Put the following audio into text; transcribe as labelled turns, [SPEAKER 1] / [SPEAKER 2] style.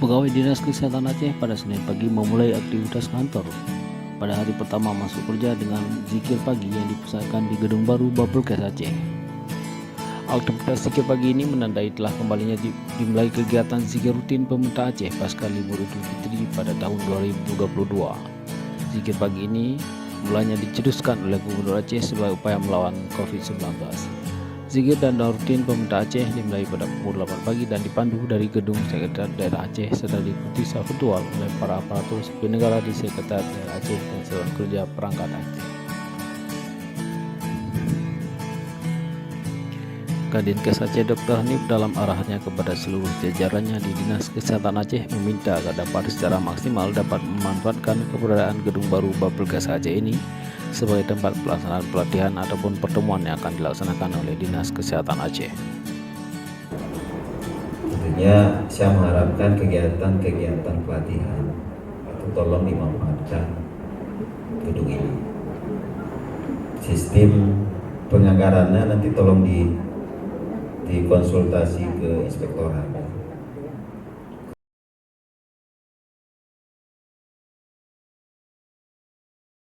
[SPEAKER 1] Pegawai Dinas Kesehatan Aceh pada Senin pagi memulai aktivitas kantor pada hari pertama masuk kerja dengan zikir pagi yang dipusatkan di Gedung Baru Bapelkes Aceh. Aktivitas zikir pagi ini menandai telah kembalinya dimulai kegiatan zikir rutin pemerintah Aceh pasca libur Idul Fitri pada tahun 2022. Zikir pagi ini mulanya dicetuskan oleh Gubernur Aceh sebagai upaya melawan COVID-19. Zikir dan doa rutin pemerintah Aceh dimulai pada pukul 8 pagi dan dipandu dari Gedung Sekretariat Daerah Aceh serta diikuti secara virtual oleh para aparatur sipil negara di Sekretariat Daerah Aceh dan Satuan Kerja Perangkat Aceh. Kadinkes Aceh Dr. Hanif dalam arahannya kepada seluruh jajarannya di Dinas Kesehatan Aceh meminta agar dapat secara maksimal dapat memanfaatkan keberadaan Gedung Baru Bapelkes Aceh ini sebagai tempat pelaksanaan pelatihan ataupun pertemuan yang akan dilaksanakan oleh Dinas Kesehatan Aceh.
[SPEAKER 2] Tentunya saya mengharapkan kegiatan-kegiatan pelatihan itu tolong dimanfaatkan gedung ini. Sistem penganggarannya nanti tolong dikonsultasi ke inspektorat.